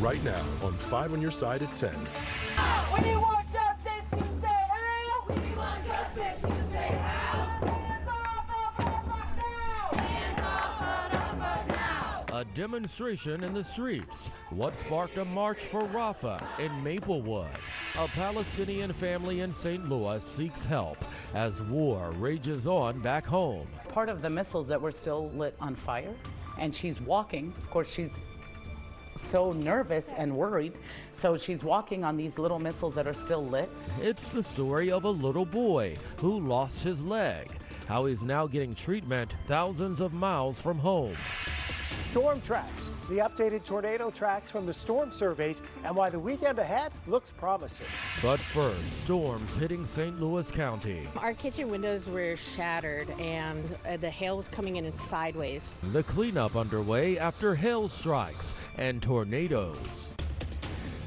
right now on 5 on your side at 10. When you want justice, you say how. When you want justice, you say how. Hands off of Rafa now. Hands off of Rafa now. A demonstration in the streets. What sparked a march for Rafa in Maplewood? A Palestinian family in St. Louis seeks help as war rages on back home. Part of the missiles that were still lit on fire, and she's walking. Of course, she's so nervous and worried, so she's walking on these little missiles that are still lit. It's the story of a little boy who lost his leg, how he's now getting treatment thousands of miles from home. Storm tracks, the updated tornado tracks from the storm surveys, and why the weekend ahead looks promising. But first, storms hitting St. Louis County. Our kitchen windows were shattered and the hail was coming in sideways. The cleanup underway after hail strikes and tornadoes.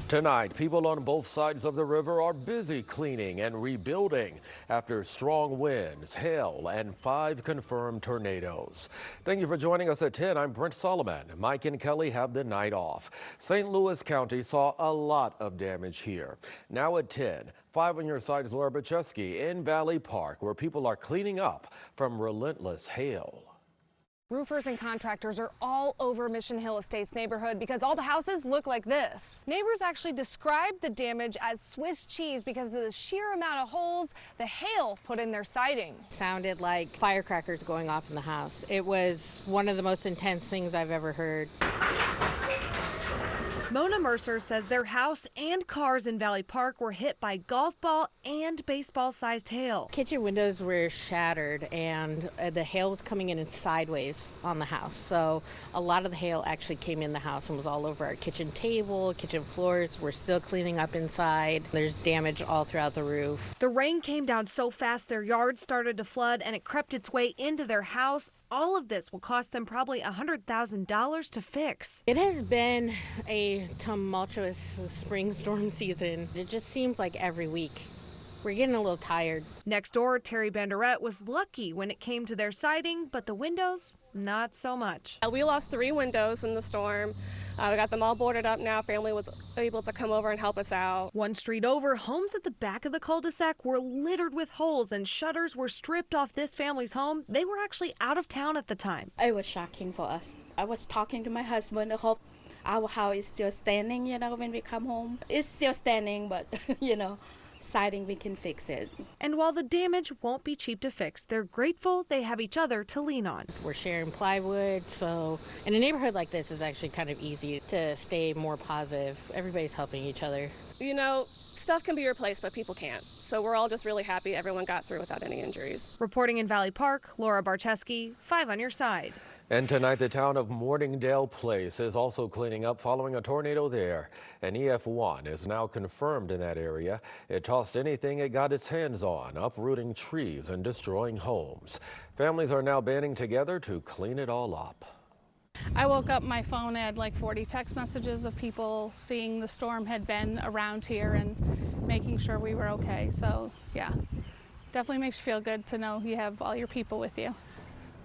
Tonight, people on both sides of the river are busy cleaning and rebuilding after strong winds, hail, and 5 confirmed tornadoes. Thank you for joining us at 10. I'm Brent Solomon. Mike and Kelly have the night off. St. Louis County saw a lot of damage here. Now at 10, 5 on your side is Laura Bacheski in Valley Park, where people are cleaning up from relentless hail. Roofers and contractors are all over Mission Hill Estates neighborhood because all the houses look like this. Neighbors actually described the damage as Swiss cheese because of the sheer amount of holes the hail put in their siding. Sounded like firecrackers going off in the house. It was one of the most intense things I've ever heard. Mona Mercer says their house and cars in Valley Park were hit by golf ball and baseball-sized hail. Kitchen windows were shattered and the hail was coming in sideways on the house. So a lot of the hail actually came in the house and was all over our kitchen table, kitchen floors. We're still cleaning up inside. There's damage all throughout the roof. The rain came down so fast their yard started to flood and it crept its way into their house. All of this will cost them probably $100,000 to fix. It has been a tumultuous spring storm season. It just seems like every week. We're getting a little tired. Next door, Terry Banderette was lucky when it came to their siding, but the windows, not so much. We lost 3 windows in the storm. We got them all boarded up now. Family was able to come over and help us out. One street over, homes at the back of the cul-de-sac were littered with holes and shutters were stripped off this family's home. They were actually out of town at the time. It was shocking for us. I was talking to my husband. I hope our house is still standing, when we come home. It's still standing, but, siding, we can fix it. And while the damage won't be cheap to fix, they're grateful they have each other to lean on. We're sharing plywood, so in a neighborhood like this, it's actually kind of easy to stay more positive. Everybody's helping each other. Stuff can be replaced, but people can't. So we're all just really happy everyone got through without any injuries. Reporting in Valley Park, Laura Barcheski, 5 on your side. And tonight, the town of Morningdale Place is also cleaning up following a tornado there. An EF1 is now confirmed in that area. It tossed anything it got its hands on, uprooting trees and destroying homes. Families are now banding together to clean it all up. I woke up, my phone had like 40 text messages of people seeing the storm had been around here and making sure we were okay. So yeah, definitely makes you feel good to know you have all your people with you.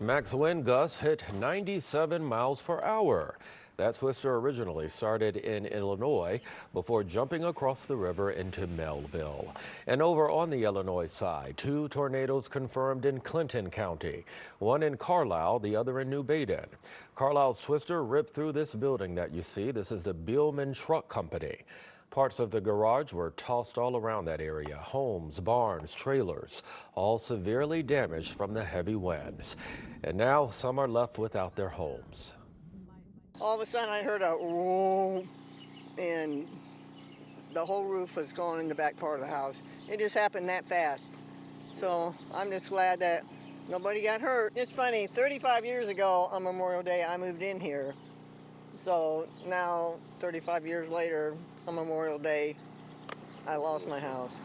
Max wind gusts hit 97 miles per hour. That twister originally started in Illinois before jumping across the river into Melville. And over on the Illinois side, 2 tornadoes confirmed in Clinton County, one in Carlisle, the other in New Baden. Carlisle's twister ripped through this building that you see. This is the Beelman Truck Company. Parts of the garage were tossed all around that area. Homes, barns, trailers, all severely damaged from the heavy winds. And now some are left without their homes. All of a sudden I heard a whoa, and the whole roof was gone in the back part of the house. It just happened that fast. So I'm just glad that nobody got hurt. It's funny, 35 years ago on Memorial Day I moved in here. So now, 35 years later, on Memorial Day, I lost my house.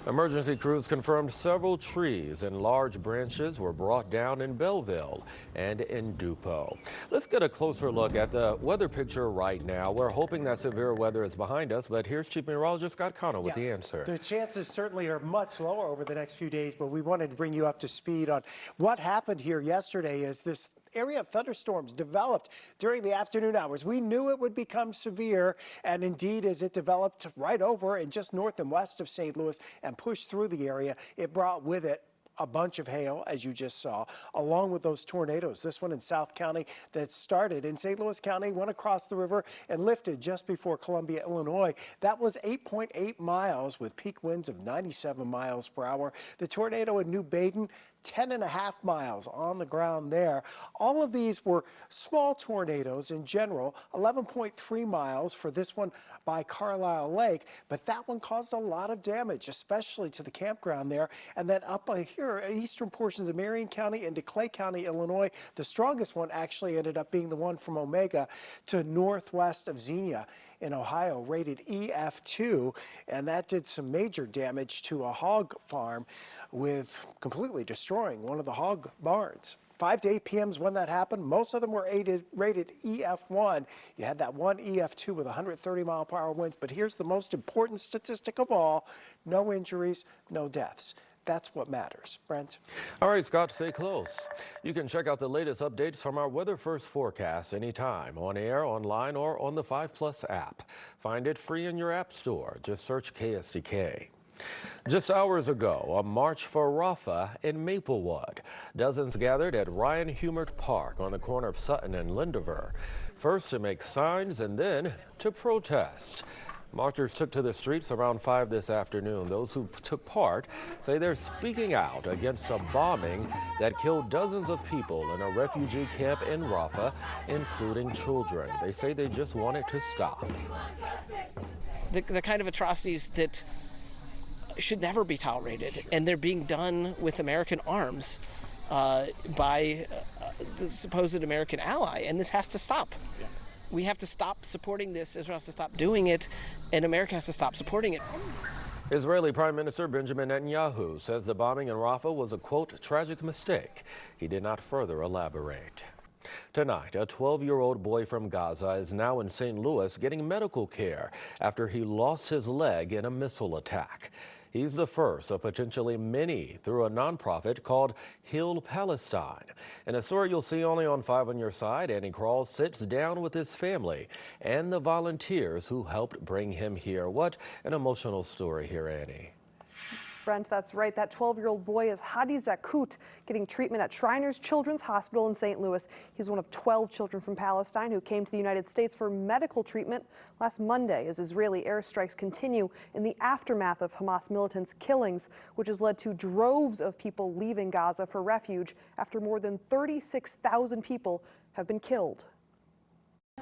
Emergency crews confirmed several trees and large branches were brought down in Belleville and in Dupo. Let's get a closer look at the weather picture right now. We're hoping that severe weather is behind us, but here's Chief Meteorologist Scott Connell with the answer. The chances certainly are much lower over the next few days, but we wanted to bring you up to speed on what happened here yesterday as this area of thunderstorms developed during the afternoon hours. We knew it would become severe, and indeed, as it developed right over and just north and west of St. Louis and pushed through the area, it brought with it a bunch of hail, as you just saw, along with those tornadoes. This one in South County that started in St. Louis County, went across the river and lifted just before Columbia, Illinois. That was 8.8 miles with peak winds of 97 miles per hour. The tornado in New Baden, 10.5 miles on the ground there. All of these were small tornadoes in general, 11.3 miles for this one by Carlisle Lake, but that one caused a lot of damage, especially to the campground there. And then up here, eastern portions of Marion County into Clay County, Illinois, the strongest one actually ended up being the one from Omega to northwest of Xenia in Ohio, rated EF2, and that did some major damage to a hog farm with completely destroying one of the hog barns. 5 to 8 p.m. is when that happened. Most of them were rated EF1. You had that one EF2 with 130 mile per hour winds, but here's the most important statistic of all: no injuries, no deaths. That's what matters. Brent? All right, Scott, stay close. You can check out the latest updates from our Weather First forecast anytime, on air, online, or on the 5+ app. Find it free in your app store. Just search KSDK. Just hours ago, a march for Rafa in Maplewood. Dozens gathered at Ryan Humert Park on the corner of Sutton and Lindover. First to make signs and then to protest. Marchers took to the streets around 5 this afternoon. Those who took part say they're speaking out against a bombing that killed dozens of people in a refugee camp in Rafa, including children. They say they just want it to stop. The kind of atrocities that should never be tolerated, and they're being done with American arms by the supposed American ally, and this has to stop. Yeah. We have to stop supporting this. Israel has to stop doing it, and America has to stop supporting it. Israeli Prime Minister Benjamin Netanyahu says the bombing in Rafah was a, quote, tragic mistake. He did not further elaborate. Tonight, a 12-year-old boy from Gaza is now in St. Louis getting medical care after he lost his leg in a missile attack. He's the first of potentially many through a nonprofit called Heal Palestine. In a story you'll see only on 5 on Your Side, Annie Krall sits down with his family and the volunteers who helped bring him here. What an emotional story here, Annie. Brent, that's right. That 12-year-old boy is Hadi Zakut, getting treatment at Shriners Children's Hospital in St. Louis. He's one of 12 children from Palestine who came to the United States for medical treatment last Monday as Israeli airstrikes continue in the aftermath of Hamas militants' killings, which has led to droves of people leaving Gaza for refuge after more than 36,000 people have been killed.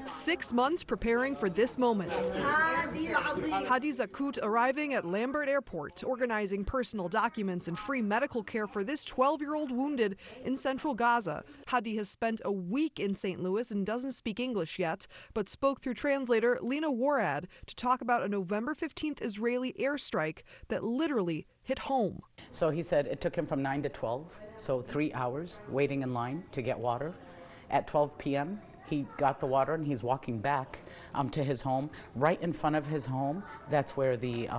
6 months preparing for this moment. Hadi Zakut arriving at Lambert Airport, organizing personal documents and free medical care for this 12-year-old wounded in central Gaza. Hadi has spent a week in St. Louis and doesn't speak English yet, but spoke through translator Lena Warad to talk about a November 15th Israeli airstrike that literally hit home. So he said it took him from 9 to 12, so 3 hours waiting in line to get water. At 12 p.m., he got the water and he's walking back to his home. Right in front of his home, that's where the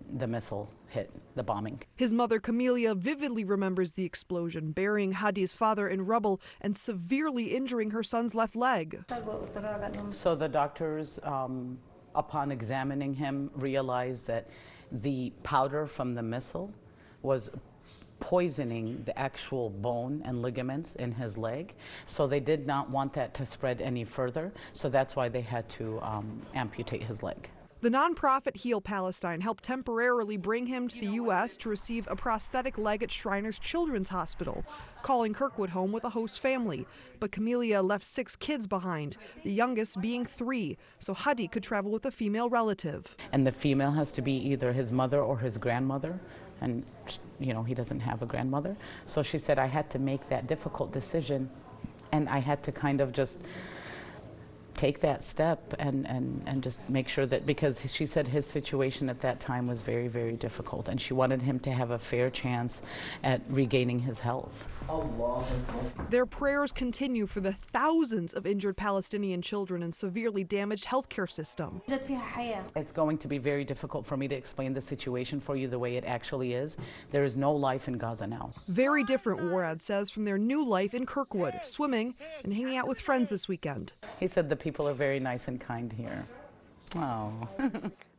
missile hit, the bombing. His mother, Camelia, vividly remembers the explosion, burying Hadi's father in rubble and severely injuring her son's left leg. So the doctors, upon examining him, realized that the powder from the missile was poisoning the actual bone and ligaments in his leg. So they did not want that to spread any further. So that's why they had to amputate his leg. The nonprofit Heal Palestine helped temporarily bring him to the U.S. to receive a prosthetic leg at Shriners Children's Hospital, calling Kirkwood home with a host family. But Camelia left 6 kids behind, the youngest being 3, so Hadi could travel with a female relative. And the female has to be either his mother or his grandmother. And, you know, he doesn't have a grandmother. So she said, I had to make that difficult decision, and I had to kind of just take that step and just make sure that, because she said his situation at that time was very, very difficult, and she wanted him to have a fair chance at regaining his health. Their prayers continue for the thousands of injured Palestinian children and severely damaged healthcare system. It's going to be very difficult for me to explain the situation for you the way it actually is. There is no life in Gaza now. Very different, Warad says, from their new life in Kirkwood, swimming and hanging out with friends this weekend. He said the people are very nice and kind here. Oh.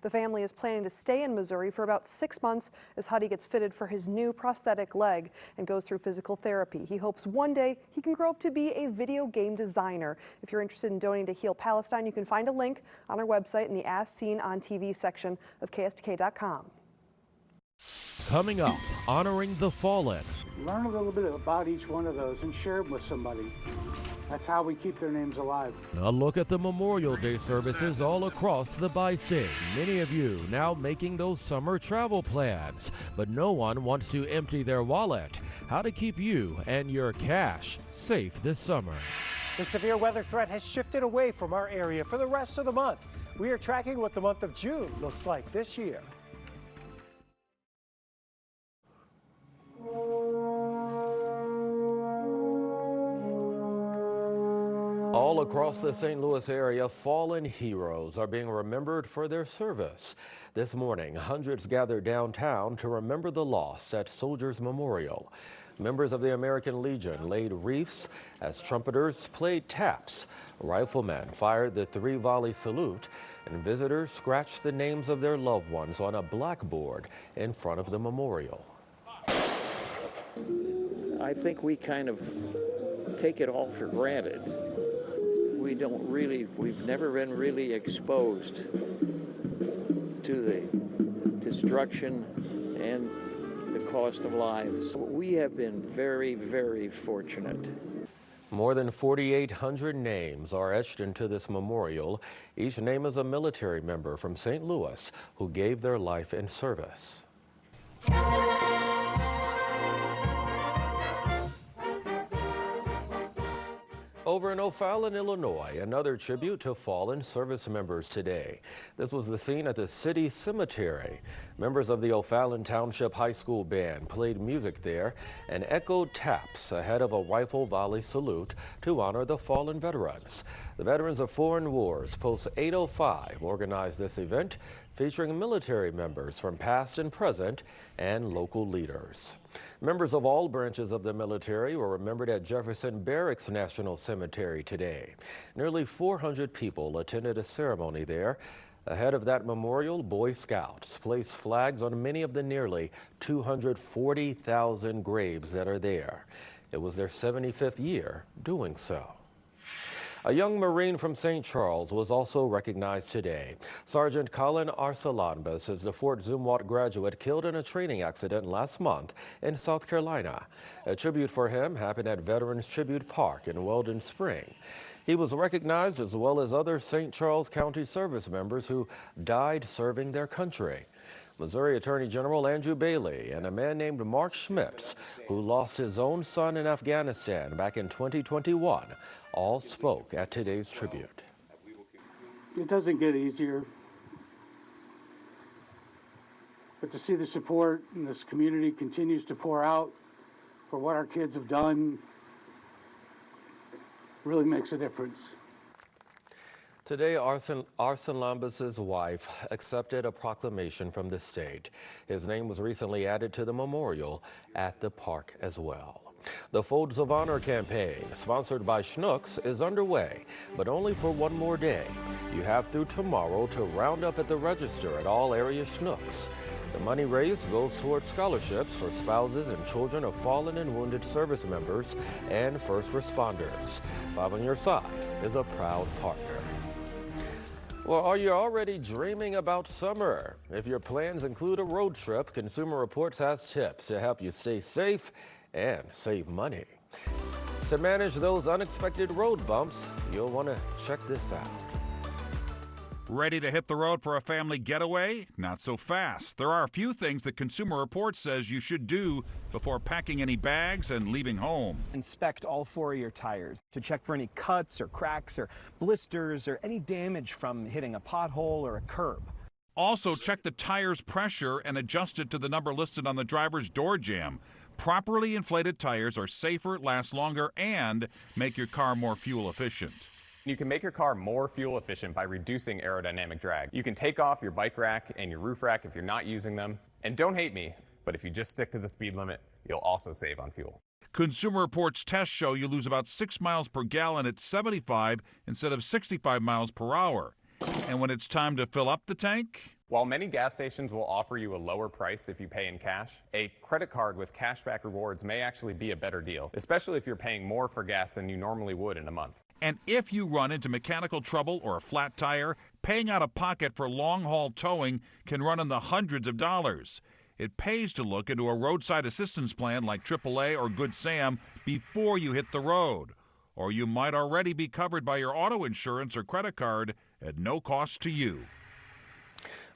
The family is planning to stay in Missouri for about 6 months as Hadi gets fitted for his new prosthetic leg and goes through physical therapy. He hopes one day he can grow up to be a video game designer. If you're interested in donating to Heal Palestine, you can find a link on our website in the As Seen on TV section of KSDK.com. Coming up, honoring the fallen. Learn a little bit about each one of those and share them with somebody. That's how we keep their names alive. A look at the Memorial Day services all across the bi-state. Many of you now making those summer travel plans, but no one wants to empty their wallet. How to keep you and your cash safe this summer. The severe weather threat has shifted away from our area for the rest of the month. We are tracking what the month of June looks like this year. All across the St. Louis area, fallen heroes are being remembered for their service. This morning, hundreds gathered downtown to remember the lost at Soldiers Memorial. Members of the American Legion laid wreaths as trumpeters played taps. Riflemen fired the 3-volley salute, and visitors scratched the names of their loved ones on a blackboard in front of the memorial. I think we kind of take it all for granted. We've never been really exposed to the destruction and the cost of lives. We have been very, very fortunate. More than 4,800 names are etched into this memorial. Each name is a military member from St. Louis who gave their life in service. Over in O'Fallon, Illinois, another tribute to fallen service members today. This was the scene at the city cemetery. Members of the O'Fallon Township High School band played music there and echoed taps ahead of a rifle volley salute to honor the fallen veterans. The Veterans of Foreign Wars Post 805 organized this event, featuring military members from past and present and local leaders. Members of all branches of the military were remembered at Jefferson Barracks National Cemetery today. Nearly 400 people attended a ceremony there. Ahead of that memorial, Boy Scouts placed flags on many of the nearly 240,000 graves that are there. It was their 75th year doing so. A young Marine from St. Charles was also recognized today. Sergeant Colin Arsalanbas is the Fort Zumwalt graduate killed in a training accident last month in South Carolina. A tribute for him happened at Veterans Tribute Park in Weldon Spring. He was recognized as well as other St. Charles County service members who died serving their country. Missouri Attorney General Andrew Bailey and a man named Mark Schmitz, who lost his own son in Afghanistan back in 2021, all spoke at today's tribute. It doesn't get easier, but to see the support in this community continues to pour out for what our kids have done really makes a difference. Today, Arsalanbas' wife accepted a proclamation from the state. His name was recently added to the memorial at the park as well. The Folds of Honor campaign, sponsored by Schnucks, is underway, but only for one more day. You have through tomorrow to round up at the register at all area Schnucks. The money raised goes towards scholarships for spouses and children of fallen and wounded service members and first responders. Five on Your Side is a proud partner. Well, are you already dreaming about summer? If your plans include a road trip, Consumer Reports has tips to help you stay safe and save money. To manage those unexpected road bumps, you'll want to check this out. Ready to hit the road for a family getaway? Not so fast. There are a few things that Consumer Reports says you should do before packing any bags and leaving home. Inspect all 4 of your tires to check for any cuts or cracks or blisters or any damage from hitting a pothole or a curb. Also, check the tire's pressure and adjust it to the number listed on the driver's door jamb. Properly inflated tires are safer, last longer, and make your car more fuel efficient. You can make your car more fuel efficient by reducing aerodynamic drag. You can take off your bike rack and your roof rack if you're not using them. And don't hate me, but if you just stick to the speed limit, you'll also save on fuel. Consumer Reports tests show you lose about 6 miles per gallon at 75 instead of 65 miles per hour. And when it's time to fill up the tank? While many gas stations will offer you a lower price if you pay in cash, a credit card with cashback rewards may actually be a better deal, especially if you're paying more for gas than you normally would in a month. And if you run into mechanical trouble or a flat tire, paying out of pocket for long-haul towing can run in the hundreds of dollars. It pays to look into a roadside assistance plan like AAA or Good Sam before you hit the road. Or you might already be covered by your auto insurance or credit card at no cost to you.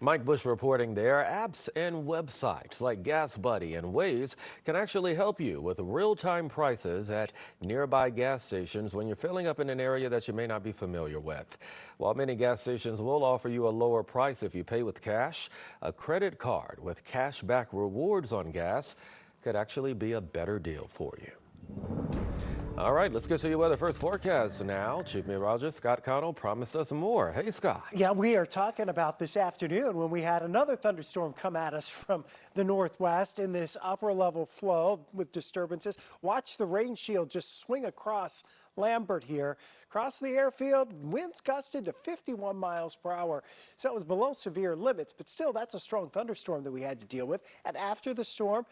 Mike Bush reporting there. Apps and websites like Gas Buddy and Waze can actually help you with real-time prices at nearby gas stations when you're filling up in an area that you may not be familiar with. While many gas stations will offer you a lower price if you pay with cash, a credit card with cashback rewards on gas could actually be a better deal for you. All right, let's get to your weather first forecast now. Chief Meteorologist Scott Connell promised us more. Hey, Scott. Yeah, we are talking about this afternoon when we had another thunderstorm come at us from the northwest in this upper level flow with disturbances. Watch the rain shield just swing across Lambert here. Across the airfield, winds gusted to 51 miles per hour. So it was below severe limits, but still that's a strong thunderstorm that we had to deal with. And after the storm,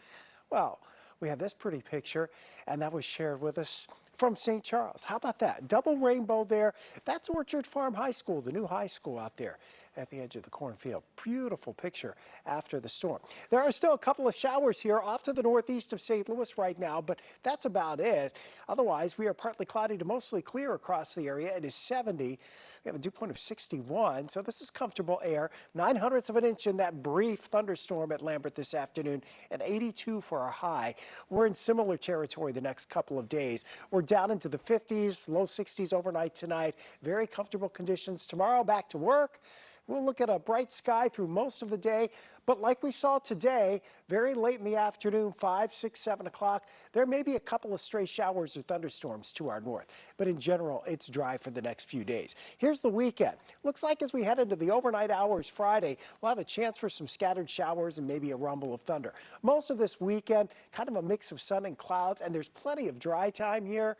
well, we have this pretty picture, and that was shared with us from St. Charles. How about that? Double rainbow there. That's Orchard Farm High School, the new high school out there at the edge of the cornfield. Beautiful picture after the storm. There are still a couple of showers here off to the northeast of St. Louis right now, but that's about it. Otherwise, we are partly cloudy to mostly clear across the area. It is 70. We have a dew point of 61, so this is comfortable air. 0.09 of an inch in that brief thunderstorm at Lambert this afternoon, and 82 for our high. We're in similar territory the next couple of days. We're down into the 50s, low 60s overnight tonight. Very comfortable conditions tomorrow. Back to work. We'll look at a bright sky through most of the day, but like we saw today, very late in the afternoon, 5, 6, 7 o'clock, there may be a couple of stray showers or thunderstorms to our north, but in general, it's dry for the next few days. Here's the weekend. Looks like as we head into the overnight hours Friday, we'll have a chance for some scattered showers and maybe a rumble of thunder. Most of this weekend, kind of a mix of sun and clouds, and there's plenty of dry time here.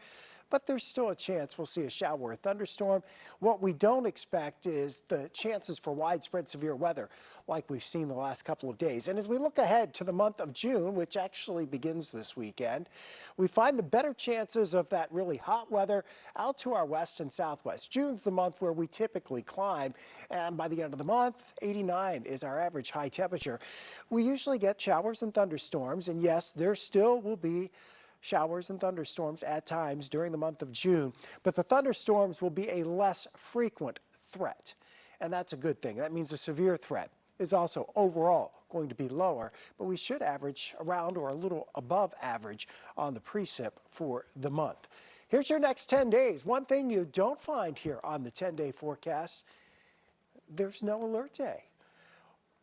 But there's still a chance we'll see a shower or thunderstorm. What we don't expect is the chances for widespread severe weather like we've seen the last couple of days. And as we look ahead to the month of June, which actually begins this weekend, we find the better chances of that really hot weather out to our west and southwest. June's the month where we typically climb, and by the end of the month, 89 is our average high temperature. We usually get showers and thunderstorms, and yes, there still will be showers and thunderstorms at times during the month of June, but the thunderstorms will be a less frequent threat, and that's a good thing. That means a severe threat is also overall going to be lower, but we should average around or a little above average on the precip for the month. Here's your next 10 days. One thing you don't find here on the 10-day forecast, there's no alert day.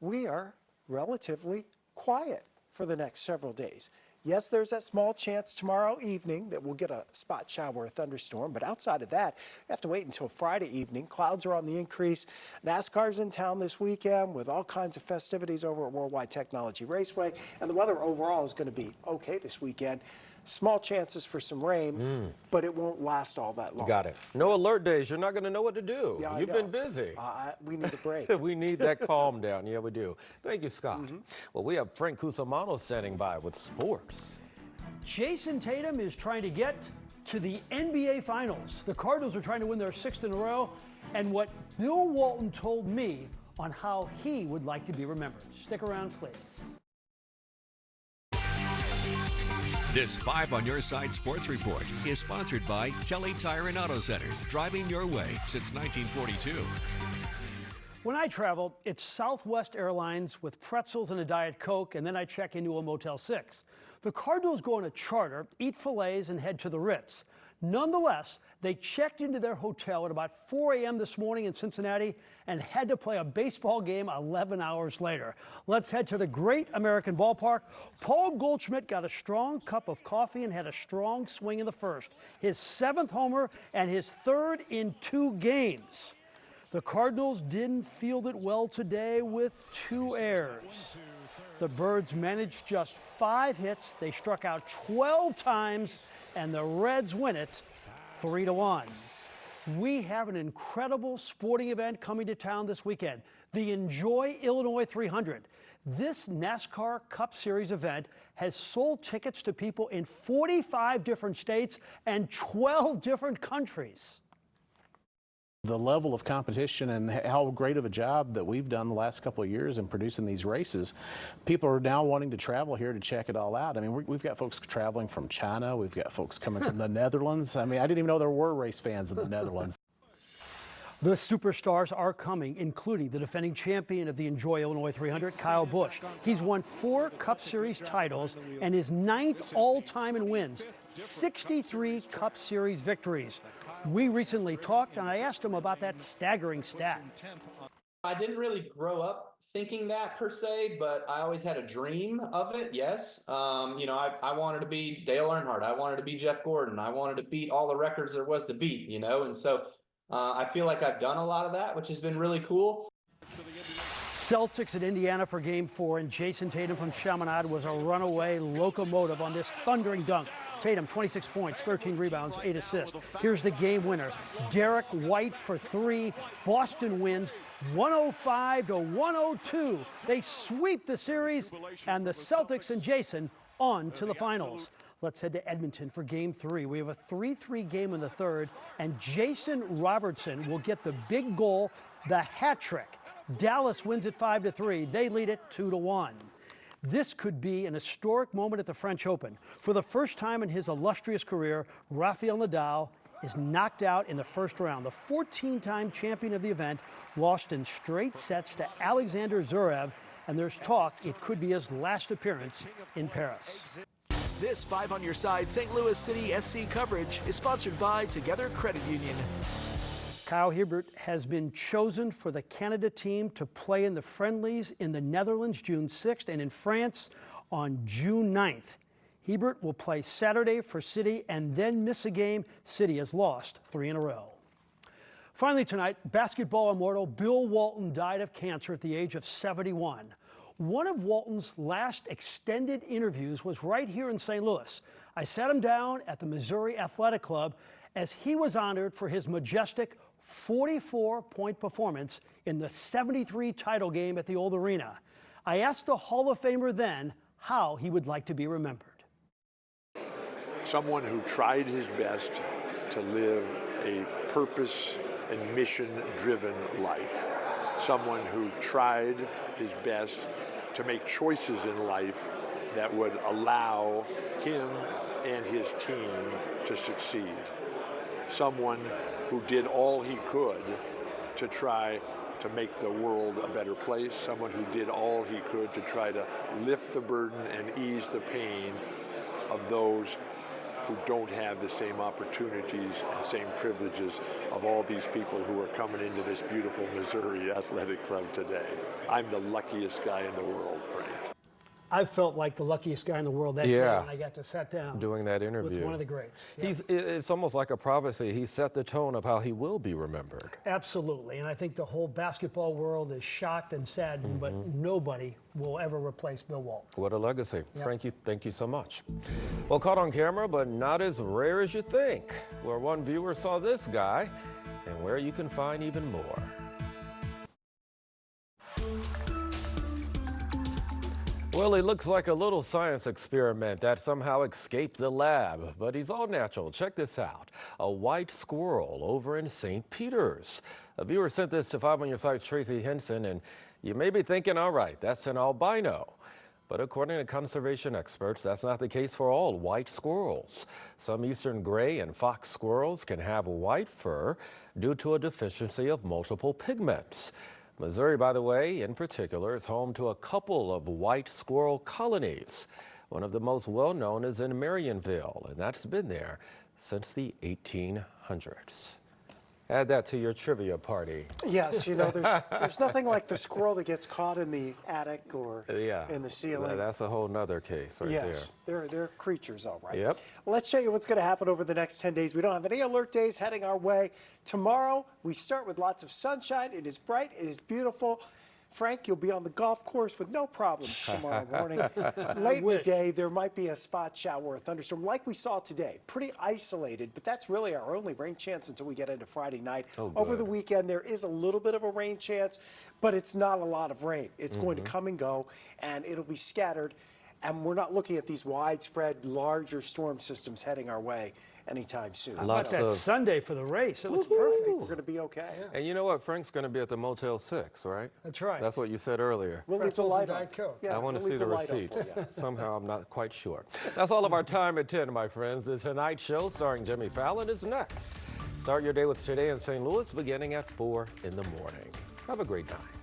We are relatively quiet for the next several days. Yes, there's that small chance tomorrow evening that we'll get a spot shower or thunderstorm, but outside of that, we have to wait until Friday evening. Clouds are on the increase. NASCAR's in town this weekend with all kinds of festivities over at Worldwide Technology Raceway, and the weather overall is going to be okay this weekend. Small chances for some rain, but it won't last all that long. Got it. No alert days. You're not going to know what to do. Yeah, You've been busy. We need a break. We need that calm down. Yeah, we do. Thank you, Scott. Well, we have Frank Cusimano standing by with sports. Jason Tatum is trying to get to the NBA Finals. The Cardinals are trying to win their 6th in a row, and what Bill Walton told me on how he would like to be remembered. Stick around, please. This 5 on Your Side Sports Report is sponsored by Telly Tire and Auto Centers, driving your way since 1942. When I travel, it's Southwest Airlines with pretzels and a Diet Coke, and then I check into a Motel 6. The Cardinals go on a charter, eat fillets, and head to the Ritz. Nonetheless, they checked into their hotel at about 4 a.m. this morning in Cincinnati and had to play a baseball game 11 hours later. Let's head to the Great American Ballpark. Paul Goldschmidt got a strong cup of coffee and had a strong swing in the first, his 7th homer and his 3rd in 2 games. The Cardinals didn't field it well today with 2 errors. The Birds managed just 5 hits. They struck out 12 times, and the Reds win it 3-1. We have an incredible sporting event coming to town this weekend, the Enjoy Illinois 300. This NASCAR Cup Series event has sold tickets to people in 45 different states and 12 different countries. The level of competition and how great of a job that we've done the last couple of years in producing these races, people are now wanting to travel here to check it all out. I mean, we've got folks traveling from China, we've got folks coming from the Netherlands. I mean, I didn't even know there were race fans in the Netherlands. The superstars are coming, including the defending champion of the Enjoy Illinois 300, Kyle Busch. He's won 4 Cup Series titles and is 9th all-time in wins, 63 Cup Series victories. We recently talked, and I asked him about that staggering stat. I didn't really grow up thinking that per se, but I always had a dream of it, yes. I wanted to be Dale Earnhardt. I wanted to be Jeff Gordon. I wanted to beat all the records there was to beat, and so I feel like I've done a lot of that, which has been really cool. Celtics at Indiana for Game 4, and Jason Tatum from Chaminade was a runaway locomotive on this thundering dunk. Tatum, 26 points, 13 rebounds, 8 assists. Here's the game winner, Derek White for 3. Boston wins 105-102. They sweep the series, and the Celtics and Jason on to the finals. Let's head to Edmonton for Game 3. We have a 3-3 game in the third, and Jason Robertson will get the big goal, the hat trick. Dallas wins it 5-3. They lead it 2-1. This could be an historic moment at the French Open. For the first time in his illustrious career, Rafael Nadal is knocked out in the first round. The 14-time champion of the event lost in straight sets to Alexander Zverev, and there's talk it could be his last appearance in Paris. This 5 on Your Side St. Louis City SC coverage is sponsored by Together Credit Union. Kyle Hiebert has been chosen for the Canada team to play in the friendlies in the Netherlands June 6th and in France on June 9th. Hiebert will play Saturday for City and then miss a game. City has lost 3 in a row. Finally tonight, basketball immortal Bill Walton died of cancer at the age of 71. One of Walton's last extended interviews was right here in St. Louis. I sat him down at the Missouri Athletic Club as he was honored for his majestic 44-point performance in the 73 title game at the old arena. I asked the Hall of Famer then how he would like to be remembered. Someone who tried his best to live a purpose and mission-driven life. Someone who tried his best to make choices in life that would allow him and his team to succeed. Someone who did all he could to try to make the world a better place. Someone who did all he could to try to lift the burden and ease the pain of those who don't have the same opportunities and same privileges of all these people who are coming into this beautiful Missouri Athletic Club today. I'm the luckiest guy in the world, Frank. I felt like the luckiest guy in the world that day when I got to sit down doing that interview with one of the greats. Yeah. It's almost like a prophecy. He set the tone of how he will be remembered. Absolutely, and I think the whole basketball world is shocked and saddened, but nobody will ever replace Bill Walton. What a legacy. Yep. Frankie, thank you so much. Well, caught on camera, but not as rare as you think, where one viewer saw this guy and where you can find even more. Well, he looks like a little science experiment that somehow escaped the lab, but he's all natural. Check this out. A white squirrel over in St. Peter's. A viewer sent this to 5 on Your Side's Tracy Henson, and you may be thinking, all right, that's an albino. But according to conservation experts, that's not the case for all white squirrels. Some eastern gray and fox squirrels can have white fur due to a deficiency of multiple pigments. Missouri, by the way, in particular, is home to a couple of white squirrel colonies. One of the most well-known is in Marionville, and that's been there since the 1800s. Add that to your trivia party. Yes, you know, there's nothing like the squirrel that gets caught in the attic or in the ceiling. That's a whole nother case right yes, they're creatures, all right. Yep. Let's show you what's going to happen over the next 10 days. We don't have any alert days heading our way. Tomorrow, we start with lots of sunshine. It is bright. It is beautiful. Frank, you'll be on the golf course with no problems tomorrow morning. Late in the day, there might be a spot shower or a thunderstorm like we saw today. Pretty isolated, but that's really our only rain chance until we get into Friday night. Over the weekend, there is a little bit of a rain chance, but it's not a lot of rain. It's going to come and go, and it'll be scattered. And we're not looking at these widespread, larger storm systems heading our way anytime soon. How about that Sunday for the race? It looks perfect. We're going to be okay. And you know what? Frank's going to be at the Motel 6, right? That's right. That's what you said earlier. We'll leave the light on. I want to see the receipt. Somehow I'm not quite sure. That's all of our time at 10, my friends. The Tonight Show starring Jimmy Fallon is next. Start your day with Today in St. Louis beginning at 4 in the morning. Have a great night.